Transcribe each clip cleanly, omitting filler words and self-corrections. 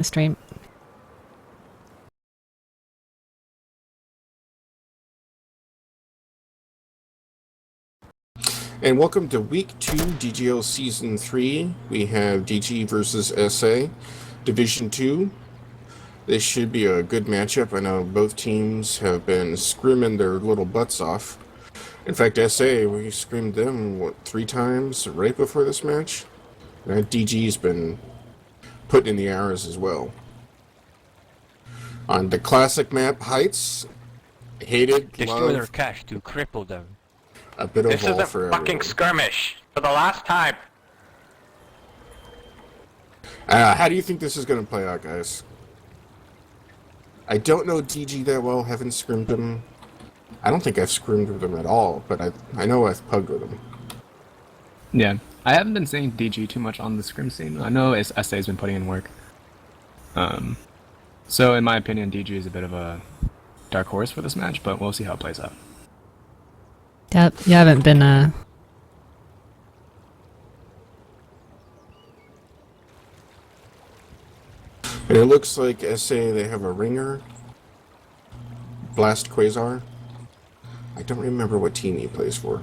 stream. And welcome to Week 2 DGL Season 3. We have DG versus SA, Division 2. This should be a good matchup. I know both teams have been screaming their little butts off. In fact, SA, we screamed them, 3 times right before this match? And DG's been putting in the hours as well. On the classic map, Heights, hated, Destroy their loved, cache to cripple them. a bit of This is all a for fucking everyone. skirmish for the last time. How do you think this is going to play out, guys? I don't know DG that well, haven't scrimmed him. I don't think I've scrimmed with him at all, but I know I've pugged with him. Yeah, I haven't been seeing DG too much on the scrim scene. I know SA's been putting in work. So in my opinion, DG is a bit of a dark horse for this match, but we'll see how it plays out. Yeah, you haven't been And it looks like SA, they have a ringer. Blast Quasar. I don't remember what team he plays for.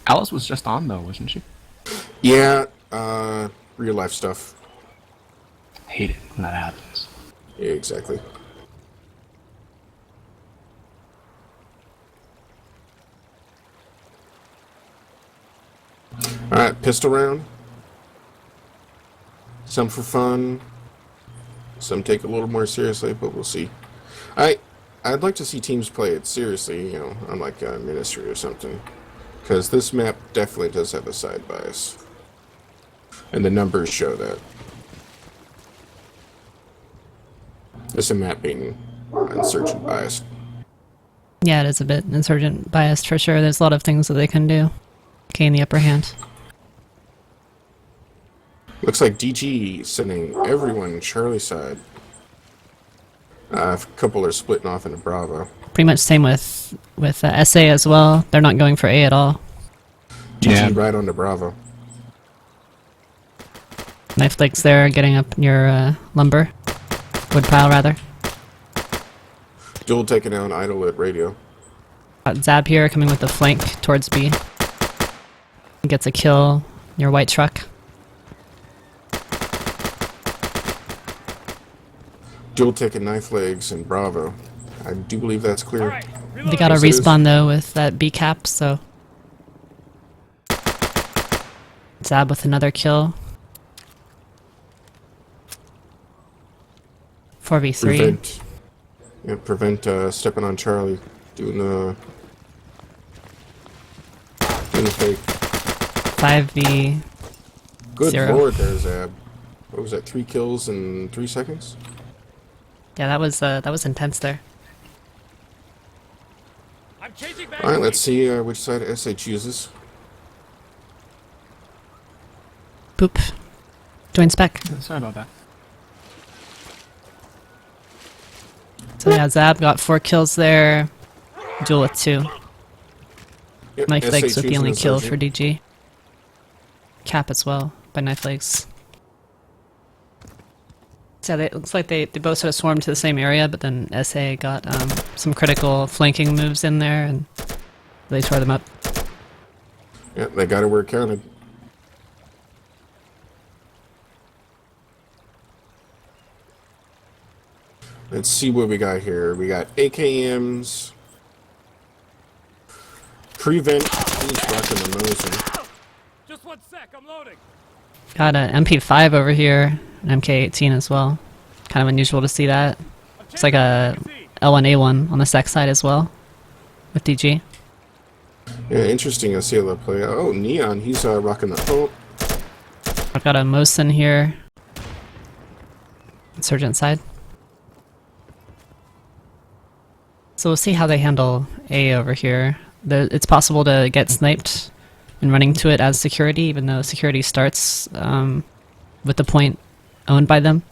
Alice was just on though, wasn't she? Yeah, real life stuff. Hate it when that happens. Yeah, exactly. Alright, pistol round. Some for fun. Some take it a little more seriously, but we'll see. I'd like to see teams play it seriously, you know, unlike Ministry or something. Because this map definitely does have a side bias. And the numbers show that. This a map being insurgent biased. yeah, it is a bit insurgent biased for sure. There's a lot of things that they can do. Gain the upper hand. Looks like DG sending everyone Charlie's side. A couple are splitting off into Bravo. Pretty much same with SA as well. They're not going for A at all. DG Yeah. right onto Bravo. Knife legs there, getting up near lumber. Wood pile rather. Dual taking down Idle at radio. Got Zab here coming with the flank towards B. Gets a kill near white truck. Dual taking knife legs and Bravo. I do believe that's clear. They got a Yes, it is. respawn though with that B cap, so Zab with another kill. 4v3. Prevent stepping on Charlie. Doing the fake. 5v. Good 0. lord, there's Zab. What was that? 3 kills in 3 seconds? Yeah, that was intense there. Alright, let's see which side SA chooses. Boop. Join spec. Sorry about that. So yeah, Zab got 4 kills there. Duel with 2. Yep, Knife SA legs with the choosing only a kill sergeant. for DG. Cap as well by knife legs. So it looks like they both sort of swarmed to the same area, but then SA got some critical flanking moves in there and they tore them up. Yeah, they got it where it counted. Let's see what we got here. We got AKMs. Prevent. He's rocking the Mosin. Just 1 sec, I'm loading. Got an MP5 over here, an MK18 as well. Kind of unusual to see that. It's like a L1A1 on the sec side as well with DG. Yeah, interesting to see how that play out. Oh, Neon, he's rocking the... Oh, I've got a Mosin here. Insurgent side. So we'll see how they handle A over here. It's possible to get sniped and running to it as security, even though security starts with the point owned by them.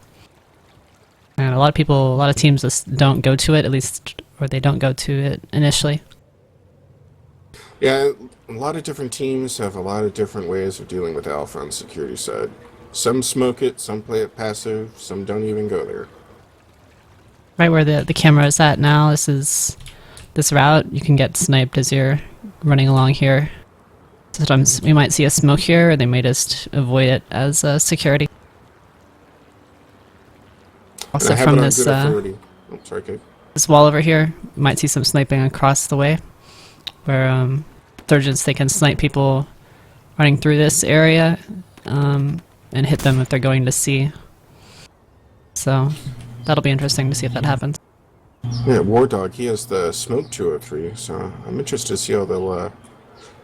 And a lot of teams just don't go to it, at least, or they don't go to it initially. yeah, a lot of different teams have a lot of different ways of dealing with Alpha on the security side. Some smoke it, some play it passive, some don't even go there. Right where the camera is at now, this route, you can get sniped as you're running along here. Sometimes we might see a smoke here, or they may just avoid it as security. And Also I have from it on this good authority. Oh, sorry, Kate. this wall over here, you might see some sniping across the way, where insurgents, they can snipe people running through this area and hit them if they're going to C. So that'll be interesting to see if that happens. Yeah, War Dog, he has the smoke 203, so I'm interested to see how they'll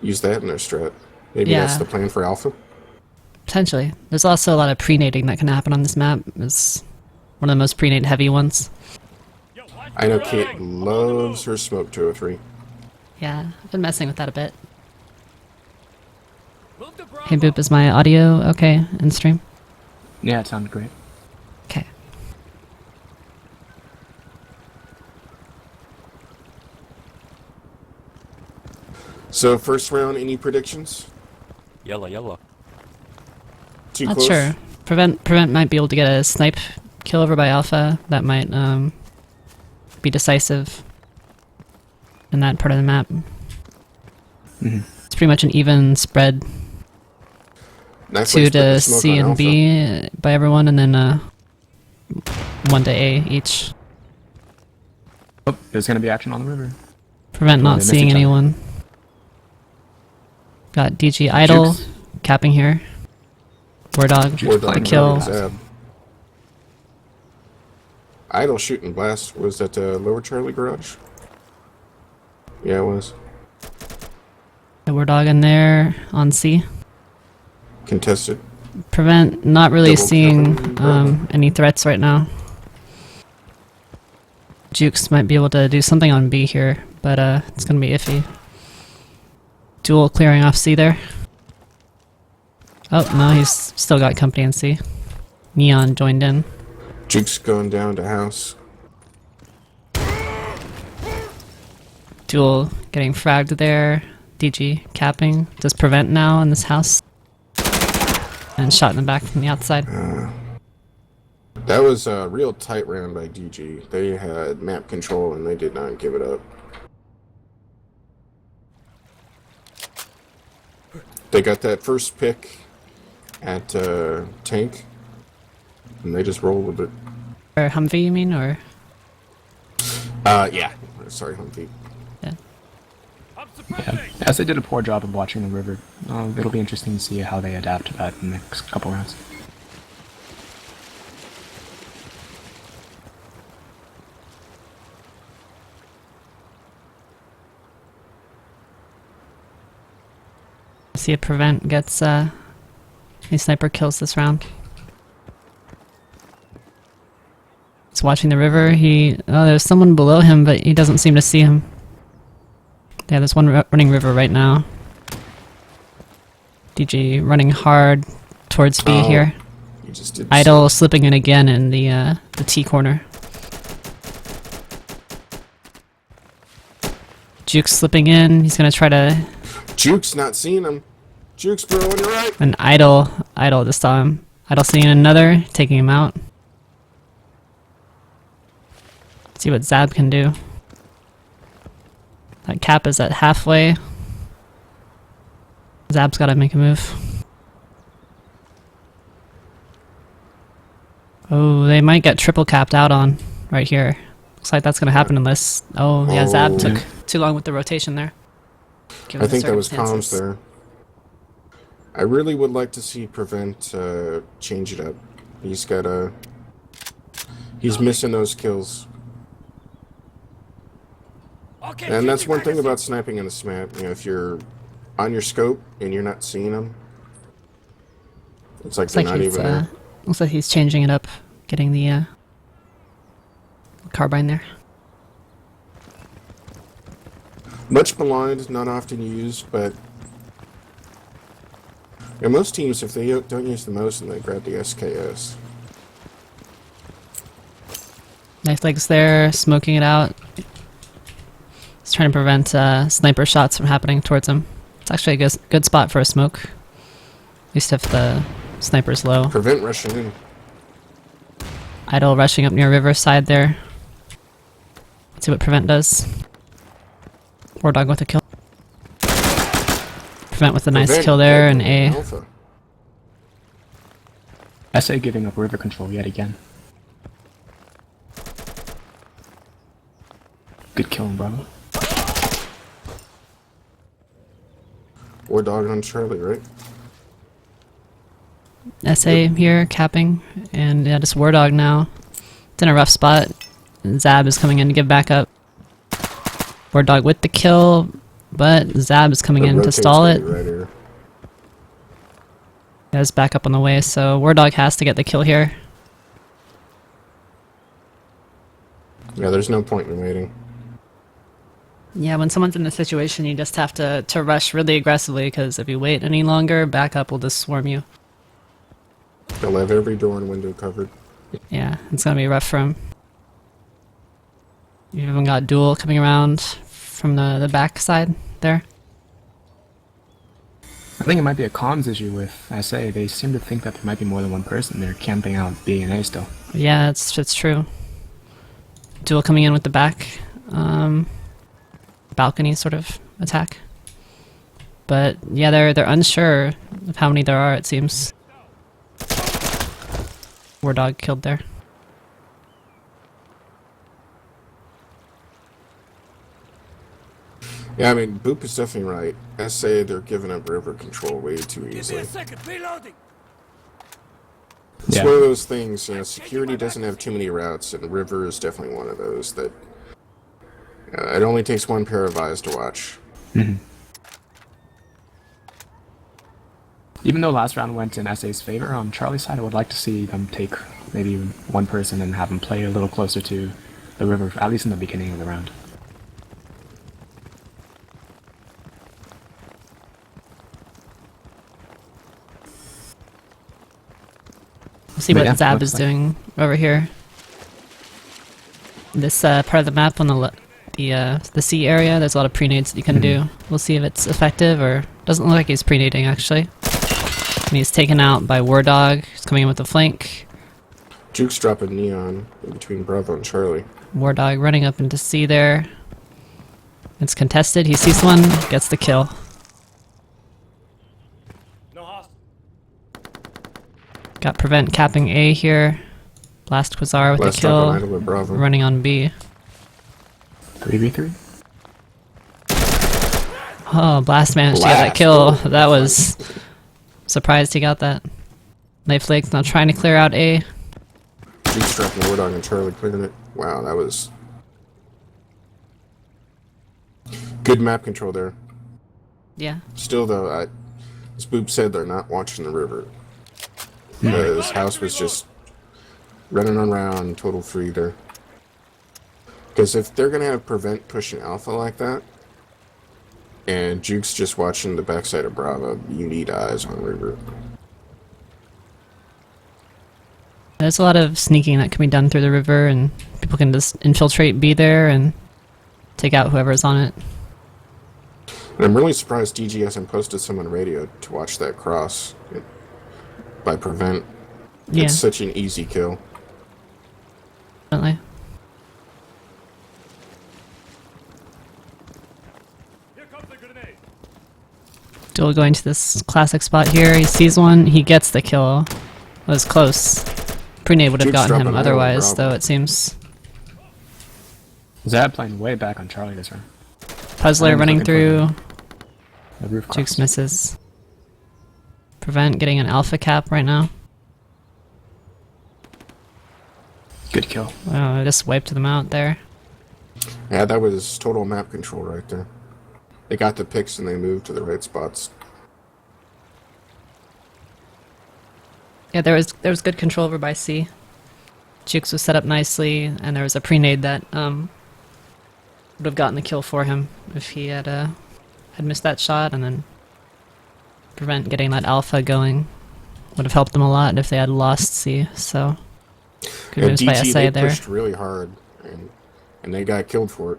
use that in their strat. Maybe that's Yeah. the plan for Alpha. Potentially. There's also a lot of pre-nading that can happen on this map. It's one of the most pre-nade heavy ones. Yo, watch I know your Kate running. loves her smoke 203. Yeah, I've been messing with that a bit. Move to Bravo. Hey Boop, is my audio okay in stream? Yeah, it sounded great. Okay. So first round, any predictions? Yellow. Too Not close? sure. Prevent might be able to get a snipe kill over by Alpha. That might be decisive in that part of the map. It's pretty much an even spread. Knife 2 Lace put the to smoke C on and Alpha. B by everyone, and then 1 to A each. Oh, there's gonna be action on the river. Prevent Oh, not they missed seeing each other. anyone. Got DG idle, Jukes. capping here. War Dog, Jukes War Dog playing kill. really Zab. Idle shooting blast. Was that Lower Charlie Garage? Yeah, it was. War Dog in there on C. Contested. Prevent not really Double seeing capping, Bravo. any threats right now. Jukes might be able to do something on B here, but it's gonna be iffy. Duel clearing off C there. Oh no, he's still got company in C. Neon joined in. Juke's going down to house. Duel getting fragged there. DG capping. Does prevent now in this house. And shot in the back from the outside. That was a real tight round by DG. They had map control and they did not give it up. They got that first pick at tank, and they just rolled with it. Or Humvee, you mean? Or Yeah. Sorry, Humvee. yeah. I'm Yeah. suppressing. As they did a poor job of watching the river, it'll be interesting to see how they adapt to that in the next couple rounds. See if prevent gets any sniper kills this round. He's watching the river. There's someone below him, but he doesn't seem to see him. Yeah, there's one running river right now. DG running hard towards B Oh, here. You just did. Idle slipping in again in the T corner. Juke slipping in. He's gonna try to. Juke's not seeing him. Juke's bro on your right. An idle just saw him. Idle seeing another, taking him out. See what Zab can do. That cap is at halfway. Zab's gotta make a move. Oh, they might get triple capped out on right here. Looks like that's gonna happen unless. Oh, yeah, Zab Oh. took too long with the rotation there. Given I the think that was comms circumstances. there. I really would like to see Prevent change it up. He's got a. He's missing those kills. Okay, And that's changing one thing magazine. about sniping in this map. You know, if you're on your scope and you're not seeing them, it's like Looks they're like not he's even there. looks like he's changing it up, getting the carbine there. Much maligned, not often used, but yeah, most teams, if they don't use the most, then they grab the SKS. Knife legs there, smoking it out. He's trying to prevent sniper shots from happening towards him. It's actually a good spot for a smoke. At least if the Sniper's low. Prevent rushing in. Idle rushing up near Riverside there. Let's see what Prevent does. War Dog with a kill. Prevent with a nice Prevent kill there, getting and A. Alpha. SA giving up river control yet again. Good kill on Bravo. War Dog on Charlie, right? SA here, capping, and yeah, just War Dog now. It's in a rough spot. Zab is coming in to give back up. War Dog with the kill, but Zab is coming The in to rotate's stall gonna it. be right here. Has back up on the way, so War Dog has to get the kill here. Yeah, there's no point in waiting. Yeah, when someone's in this situation, you just have to rush really aggressively, because if you wait any longer, backup will just swarm you. They'll have every door and window covered. Yeah, it's gonna be rough for him. You even got Duel coming around from the back side there. I think it might be a comms issue with SA. They seem to think that there might be more than one person there camping out B and A still. Yeah, it's true. Duel coming in with the back balcony sort of attack. But yeah, they're unsure of how many there are, it seems. War Dog killed there. Yeah, I mean, Boop is definitely right. SA, they're giving up river control way too Give me easily. a second. Reloading. It's Yeah. one of those things, you know, security doesn't have too many routes, and river is definitely one of those that... it only takes one pair of eyes to watch. Even though last round went in SA's favor, on Charlie's side, I would like to see them take maybe one person and have them play a little closer to the river, at least in the beginning of the round. We'll see But what yeah, Zab looks is like- doing over here. This part of the map on the C area, there's a lot of pre-nades that you can do. We'll see if it's effective, or doesn't look like he's pre-nading actually. And he's taken out by War Dog. He's coming in with the flank. Juke's dropping Neon in between Bravo and Charlie. War Dog running up into C there. It's contested. He sees one, gets the kill. No hostile. Got Prevent capping A here. Blast Quasar with Last the up on kill. Idle with Bravo. Running on B. 3v3? Oh, Blast managed to get that Blast. kill. Oh, That was... Surprised he got that. Knife Lake's now trying to clear out A. Juke's dropping War Dog and Charlie clearing it. Wow, that was... good map control there. Yeah. Still, though, as Boop said, they're not watching the river. His house was just running around, total free there. Because if they're going to have Prevent pushing Alpha like that, and Juke's just watching the backside of Bravo, you need eyes on river. There's a lot of sneaking that can be done through the river, and people can just infiltrate B there and take out whoever's on it. And I'm really surprised DG hasn't posted someone radio to watch that cross by Prevent. Yeah, It's such an easy kill. definitely. Here comes the grenade. Duel going to this classic spot here. He sees one. He gets the kill. It was close. Pre-nade would have Juke's gotten him dropping Island, otherwise, Bravo. though, it seems. Zab playing way back on Charlie this round. Puzzler I'm running looking through. The roof Jukes cross. misses. Prevent getting an alpha cap right now. Good kill. Wow, I just wiped them out there. Yeah, that was total map control right there. They got the picks and they moved to the right spots. Yeah, there was good control over by C. Jukes was set up nicely, and there was a pre-nade that would have gotten the kill for him if he had missed that shot, and then Prevent getting that alpha going would have helped them a lot if they had lost C. So good Yeah, moves by DG, SA they there. pushed really hard, and they got killed for it.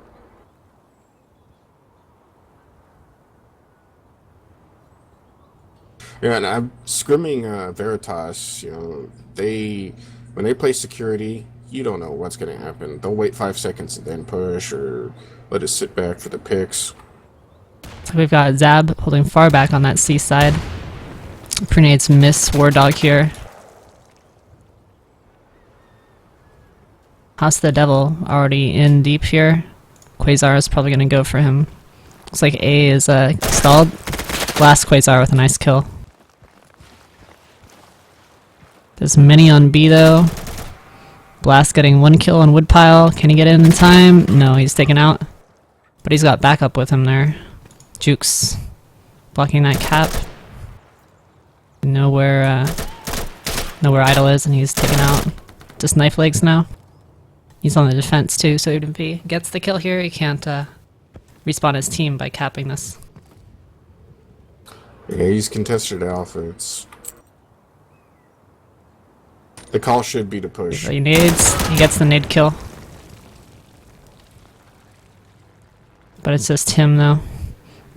Yeah, and I'm scrimming Veritas. You know, when they play security, you don't know what's going to happen. They'll wait 5 seconds and then push, or let us sit back for the picks. So we've got Zab holding far back on that C side. Prenade's miss War Dog here. House of the Devil already in deep here. Quasar is probably going to go for him. Looks like A is stalled. Last Quasar with a nice kill. There's many on B though. Blast getting 1 kill on Woodpile. Can he get in time? No, he's taken out. But he's got backup with him there. Jukes blocking that cap. Know where Idol is, and he's taken out. Just knife legs now. He's on the defense too, so even if he gets the kill here, he can't respawn his team by capping this. Yeah, he's contested alpha. The call should be to push. So he nades. He gets the nade kill. But it's just him though.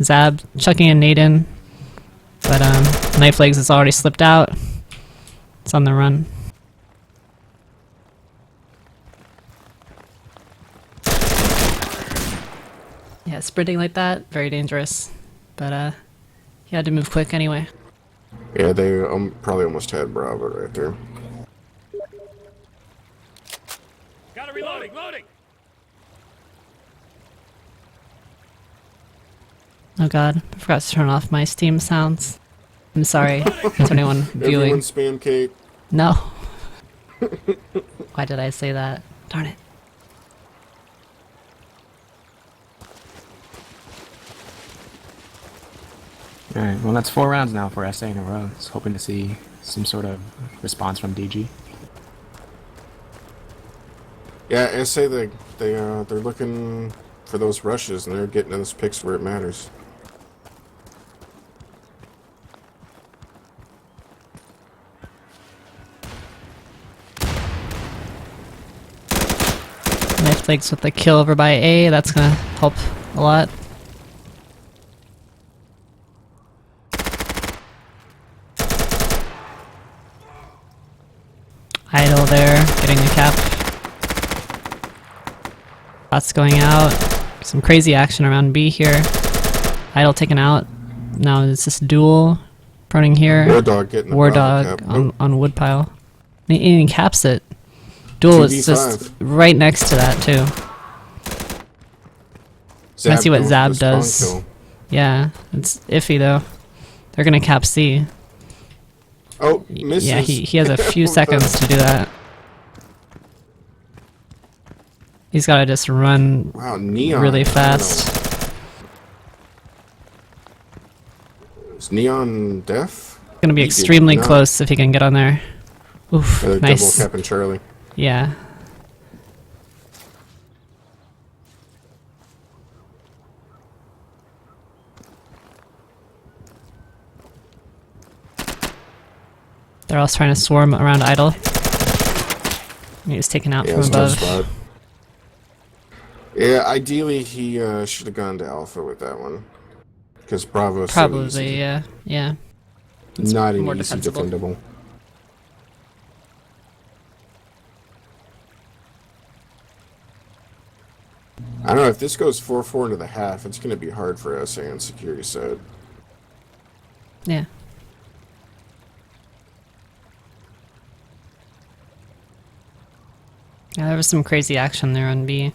Zab chucking a nade in. But Knife Legs has already slipped out. It's on the run. Yeah, sprinting like that, very dangerous. But he had to move quick anyway. Yeah, they probably almost had Bravo right there. Got it reloading. Loading. Oh god, I forgot to turn off my Steam sounds. I'm sorry to anyone viewing. Everyone spam cake. No. Why did I say that? Darn it. Alright, well that's 4 rounds now for SA in a row. Just hoping to see some sort of response from DG. Yeah, SA they're looking for those rushes and they're getting those picks where it matters. Knife Legs with the kill over by A, that's gonna help a lot. Idle there, getting the cap. Shots going out. Some crazy action around B here. Idle taken out. Now it's just duel. Proning here. War Dog getting the War Bravo Dog cap. on Woodpile. And he caps it. Duel is 2v5. just right next to that too. Zab Let's see what goes Zab for the spawn does. kill. Yeah, it's iffy though. They're gonna cap C. Oh, misses. Yeah, he has a few What seconds to do that. He's gotta just run Wow, Neon. really I don't fast. know. Is Neon deaf? It's gonna be He did extremely not. close if he can get on there. Oof, Double nice. capping Charlie. Yeah. They're also trying to swarm around Idle. He was taken out Yeah, from it's tough above. spot. Yeah, ideally he should have gone to Alpha with that one. Because Bravo is so Probably, easy. yeah. Yeah. Not an more easy defensible. defendable. I don't know, if this goes 4-4 into the half, it's going to be hard for SA on security side. Yeah. Yeah, there was some crazy action there on B.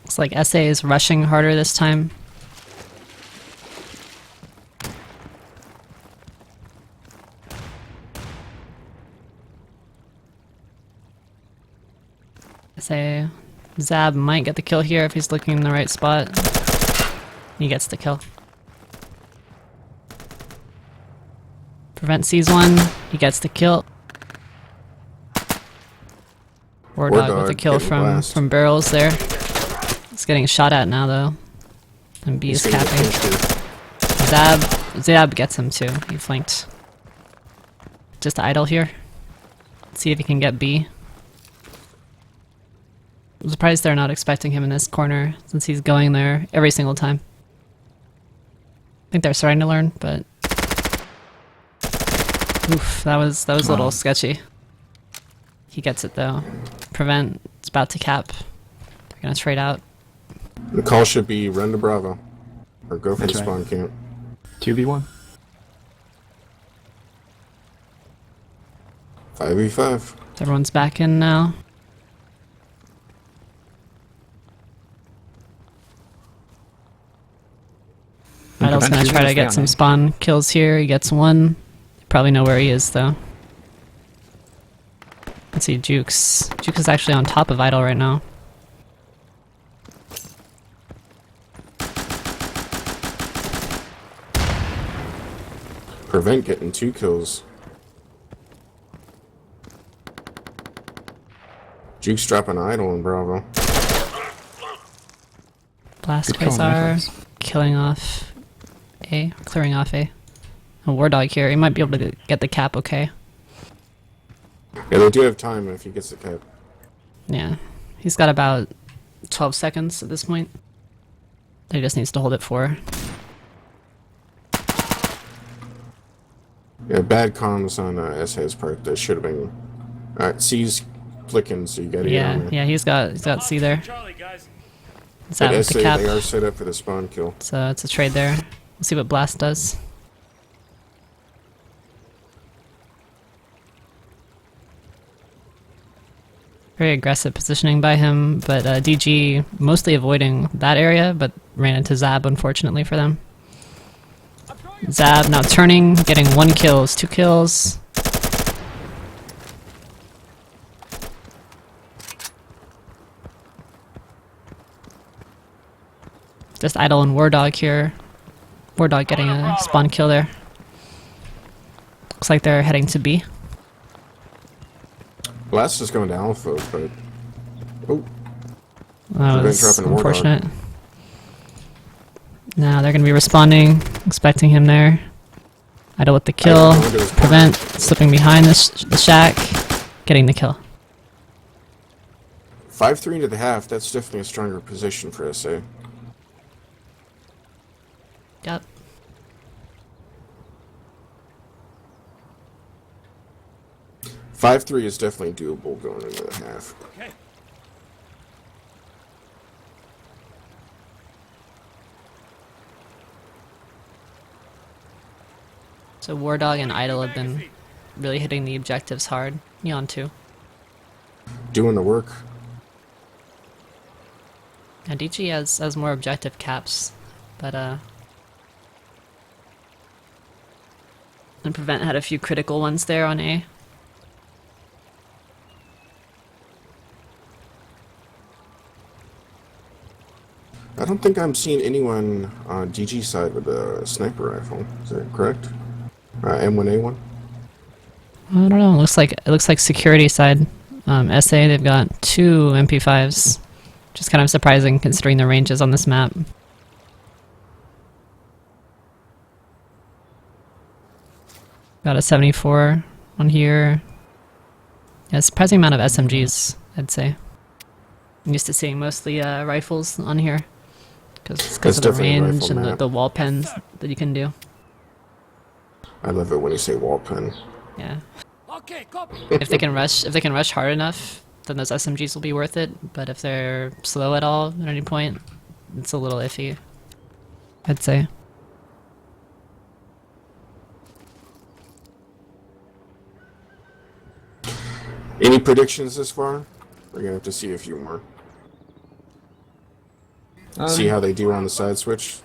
Looks like SA is rushing harder this time. SA Zab might get the kill here if he's looking in the right spot. He gets the kill. Prevent sees one, he gets the kill. War Dog with a kill getting blast. from barrels there. He's getting shot at now though. And B is He's gonna get capping. pinched here. Zab gets him too. He flanked. just idle here. See if he can get B. I'm surprised they're not expecting him in this corner since he's going there every single time. I think they're starting to learn, but oof, that was a little sketchy. He gets it though. Prevent is about to cap. They're gonna trade out. The call should be run to Bravo. Or go for That's the right. spawn camp. 2v1. 5v5. Everyone's back in now. Idle's gonna try to get some spawn kills here. He gets one. Probably know where he is though. Let's see, Jukes. Jukes is actually on top of Idle right now. Prevent getting 2 kills. Juke's dropping idle in Bravo. Blast Good kill on Quasar Nicholas. killing off A, clearing off A. A War Dog here. He might be able to get the cap okay. Yeah, they do have time if he gets the cap. Yeah. He's got about 12 seconds at this point. He just needs to hold it for. Yeah, bad comms on SA's part. That should have been. Alright, C's flicking, so you gotta get on Yeah, there. yeah, he's got C there. Charlie, guys. Zab But with the SA, cap. they are set up for the spawn kill. So it's a trade there. We'll see what Blast does. Very aggressive positioning by him, but DG mostly avoiding that area, but ran into Zab unfortunately for them. Zab now turning, getting 1 kill, 2 kills. Just Idle and War Dog here. War Dog getting a spawn kill there. Looks like they're heading to B. Blast is going to Alpha, but. Oh, That was dropping a War Dog. unfortunate. Now they're going to be responding, expecting him there. Idle with the kill. going to his Prevent slipping behind the shack, getting the kill. 5-3 into the half. That's definitely a stronger position for SA. Yep. Five three is definitely doable going into the half. Okay. So War Dog and Idle have been really hitting the objectives hard. Neon too. Doing the work. And DG has more objective caps, but and Prevent had a few critical ones there on A. I don't think I'm seeing anyone on DG side with a sniper rifle. Is that correct? M1A1. I don't know. It looks like security side. SA they've got 2 MP5s, which is kind of surprising considering the ranges on this map. Got a 74 on here. Yeah, surprising amount of SMGs, I'd say. I'm used to seeing mostly rifles on here because That's of the definitely a range rifle and map. the wall pens that you can do. I love it when you say wall pen. Yeah. Okay, copy. If they can rush hard enough, then those SMGs will be worth it. But if they're slow at all at any point, it's a little iffy, I'd say. Any predictions this far? We're gonna have to see a few more. See how they do on the side switch.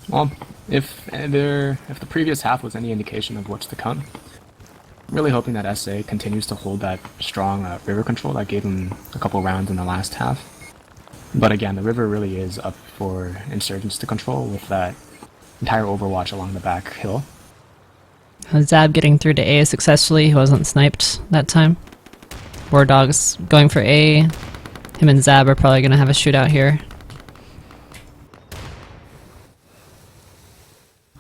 Well, if the previous half was any indication of what's to come, I'm really hoping that SA continues to hold that strong river control that gave them a couple rounds in the last half. But again, the river really is up for insurgents to control with that entire overwatch along the back hill. Zab getting through to A successfully. He wasn't sniped that time. War Dog's going for A. Him and Zab are probably going to have a shootout here.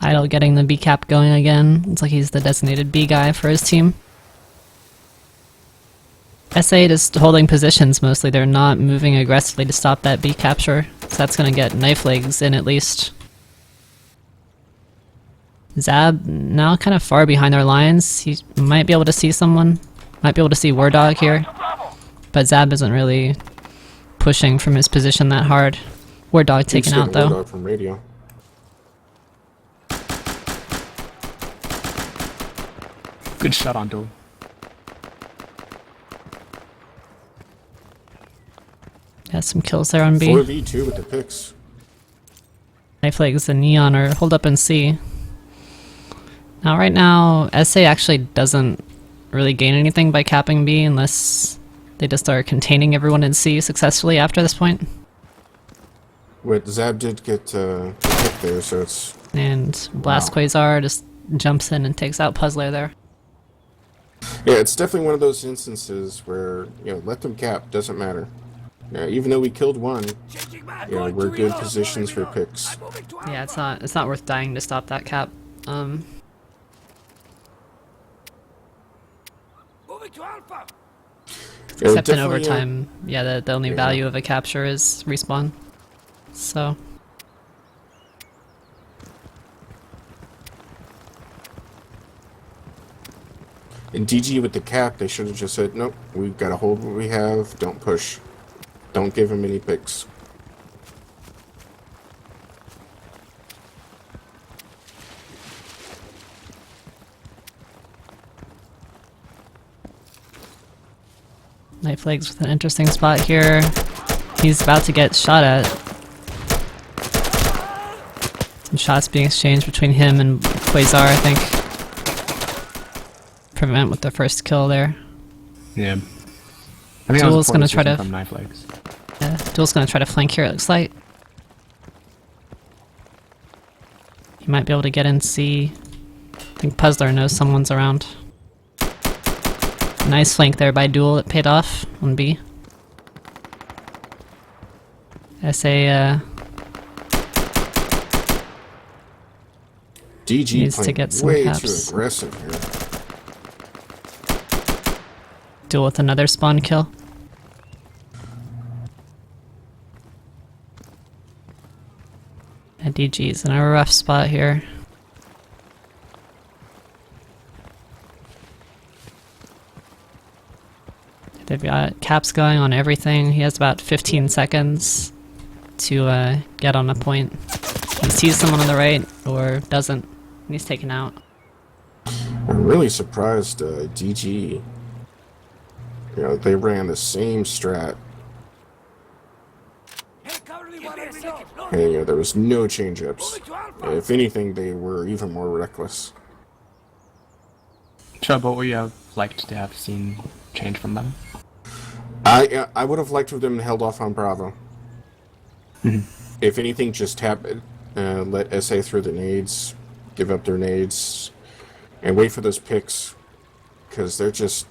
Idle getting the B cap going again. Looks like he's the designated B guy for his team. SA just holding positions mostly. They're not moving aggressively to stop that B capture. So that's going to get knife legs in at least. Zab now kind of far behind their lines. He might be able to see someone. Might be able to see War Dog here. But Zab isn't really pushing from his position that hard. War Dog taken out though. War Dog from radio. Good shot on Duel. Yeah, some kills there on B. 4v2 with the picks. Knife legs and Neon are hold up in C. Now right now, SA actually doesn't really gain anything by capping B unless they just are containing everyone in C successfully after this point. What Zab did get picked there, so it's... And Blast Quasar just jumps in and takes out Puzzler there. Yeah, it's definitely one of those instances where, let them cap, doesn't matter. Even though we killed one, we're good positions for picks. Yeah, it's not worth dying to stop that cap. Moving to Alpha. Except in overtime, yeah, the only value of a capture is respawn. So... In DG with the cap, they should have just said, nope, we've got to hold what we have, don't push. Don't give him any picks. Knife legs with an interesting spot here. He's about to get shot at. Some shots being exchanged between him and Quasar, I think. Prevent with the first kill there. Yeah. I think Duel's gonna try to from knife legs. Yeah, Duel's gonna try to flank here, it looks like. He might be able to get in C. I think Puzzler knows someone's around. Nice flank there by Duel, it paid off on B. SA DG needs to playing get some way caps. too aggressive here. Duel with another spawn kill. And DG's in a rough spot here. They've got caps going on everything. He has about 15 seconds to get on a point. He sees someone on the right or doesn't, and he's taken out. I'm really surprised DG, they ran the same strat. And there was no change-ups. If anything, they were even more reckless. Chubb, what would you have liked to have seen change from them? I would have liked for them held off on Bravo. If anything, just let SA through the nades, give up their nades, and wait for those picks, because they're just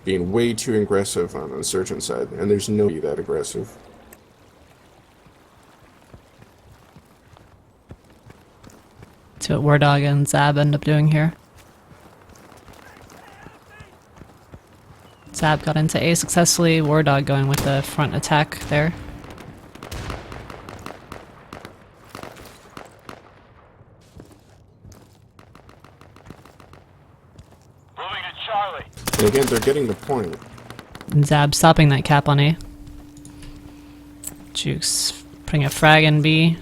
being way too aggressive on the Insurgent side, and there's nobody that aggressive. See what War Dog and Zab end up doing here. Zab got into A successfully, War Dog going with the front attack there. Moving to Charlie. And again, they're getting the point. And Zab stopping that cap on A. Jukes putting a frag in B.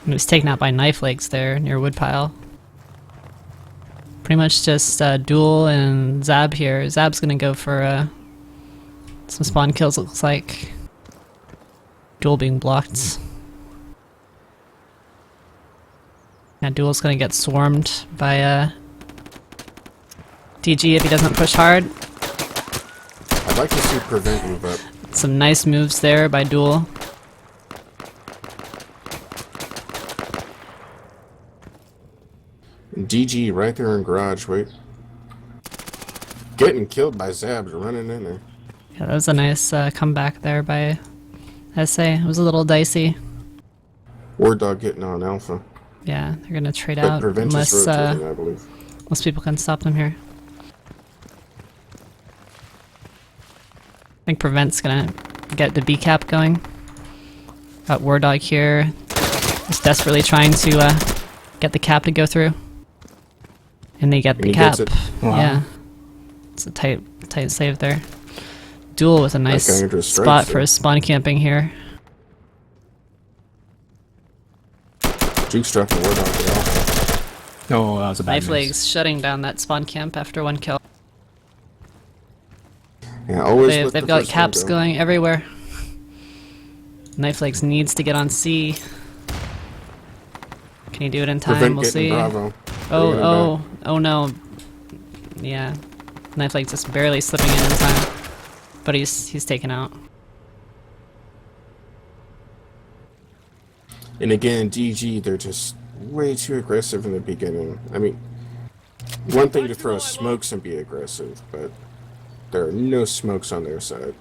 He was taken out by knife legs there near Woodpile. Pretty much just Duel and Zab here. Zab's gonna go for some spawn kills, it looks like. Duel being blocked. Now Duel's gonna get swarmed by DG if he doesn't push hard. I'd like to see Prevent move up. Some nice moves there by Duel. DG right there in garage, wait. Getting killed by Zabs running in there. Yeah, that was a nice comeback there by SA. It was a little dicey. War Dog getting on Alpha. Yeah, they're gonna trade But out Prevent is unless rotating, I believe. most people can stop them here. I think Prevent's gonna get the B cap going. Got War Dog here. Just desperately trying to get the cap to go through. And they get And the he cap. gets it. Wow. Yeah. It's a tight save there. Duel with a nice guy under strikes spot there. for spawn camping here. Juke's dropping War Dog to Alpha. Oh, that was a bad Knife miss. Legs shutting down that spawn camp after one kill. Yeah, always let They've the got first one caps go. going everywhere. Knife Legs needs to get on C. Can he do it in time? Prevent We'll getting see. Bravo. Oh no. Yeah. Knife Legs just barely slipping in time. But he's taken out. And again, DG, they're just way too aggressive in the beginning. I mean, one thing to throw smokes and be aggressive, but there are no smokes on their side.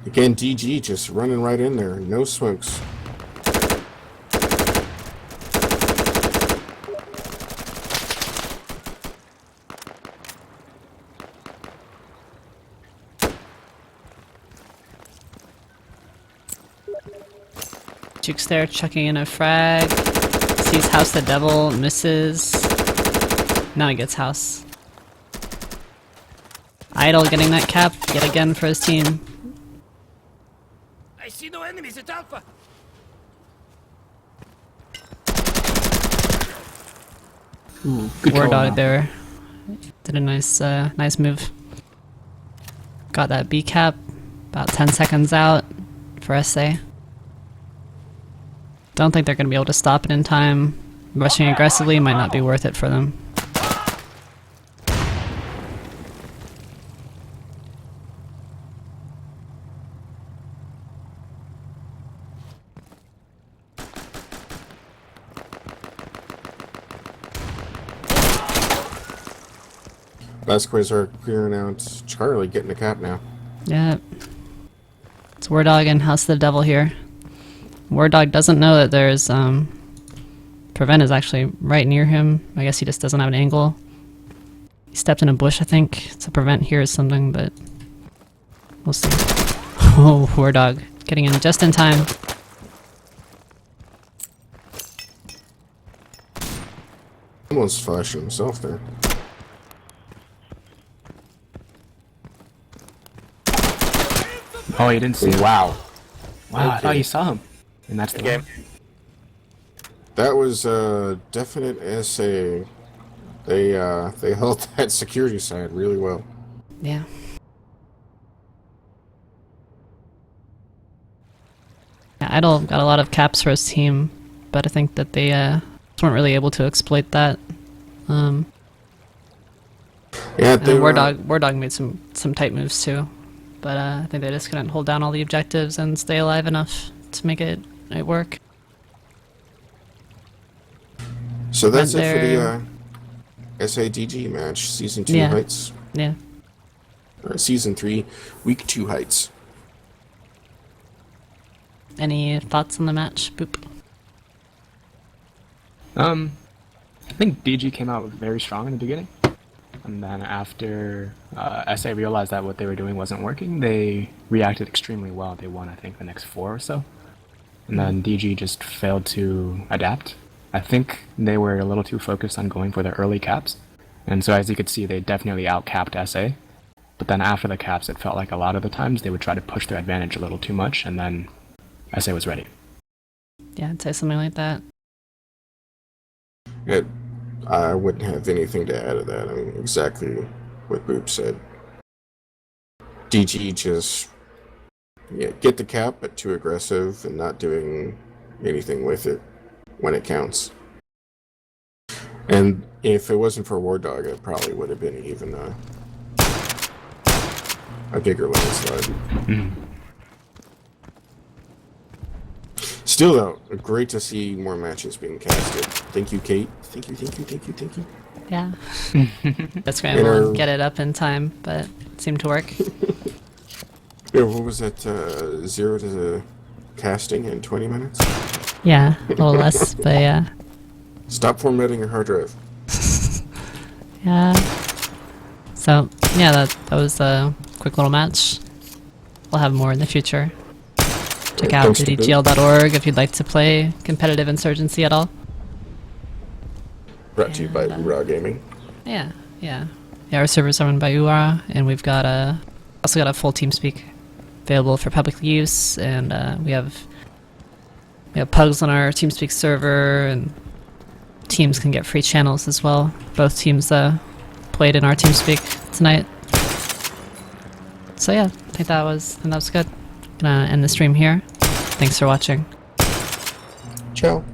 Again, DG just running right in there. No smokes. Juke's there chucking in a frag. Sees House the Devil, misses. Now he gets House. Idol getting that cap yet again for his team. I see no enemies at Alpha. Ooh, good War kill on Dog that. there. Did a nice move. Got that B cap. About 10 seconds out for SA. Don't think they're going to be able to stop it in time. Rushing aggressively might not be worth it for them. Vasquez are clearing out Charlie, getting the cap now. Yeah. It's War Dog and House of the Devil here. War Dog doesn't know that there's, Prevent is actually right near him. I guess he just doesn't have an angle. He stepped in a bush, I think, so Prevent hears something, but we'll see. Oh, War Dog getting in just in time. Almost flashed himself there. Oh, you didn't see him. Wow. Wow, I Okay. thought you saw him. And that's the Game. That was a definite SA. They held that security side really well. Yeah. Yeah, Idol got a lot of caps for his team, but I think that they weren't really able to exploit that. Yeah, And they War were. Dog made some tight moves too, but I think they just couldn't hold down all the objectives and stay alive enough to make it work. So that's it for there. the SADG match, Season 2 Yeah. Heights. Yeah. Or Season 3, Week 2 Heights. Any thoughts on the match? Boop. I think DG came out very strong in the beginning. And then after SA realized that what they were doing wasn't working, they reacted extremely well. They won, I think, the next 4 or so. And then DG just failed to adapt. I think they were a little too focused on going for the early caps. And so as you could see, they definitely outcapped SA. But then after the caps, it felt like a lot of the times they would try to push their advantage a little too much, and then SA was ready. Yeah, I'd say something like that. Yeah, I wouldn't have anything to add to that. I mean, exactly what Boop said. DG just yeah, get the cap, but too aggressive and not doing anything with it when it counts. And if it wasn't for War Dog, it probably would have been even a bigger landslide. Still, though, great to see more matches being casted. Thank you, Kate. Thank you. Yeah. Let's scramble and get it up in time, but it seemed to work. Yeah, what was that? 0 to the casting in 20 minutes? Yeah, a little less, but yeah. Stop formatting your hard drive. Yeah. So, yeah, that was a quick little match. We'll have more in the future. Check out Thanks to Boo. DGL.org if you'd like to play competitive Insurgency at all. Brought to you by Ura Gaming. Yeah. Our servers are run by URA, and we've got also got a full TeamSpeak available for public use, and we have pugs on our TeamSpeak server, and teams can get free channels as well. Both teams played in our TeamSpeak tonight. So yeah, I think that was good. Gonna end the stream here. Thanks for watching. Ciao.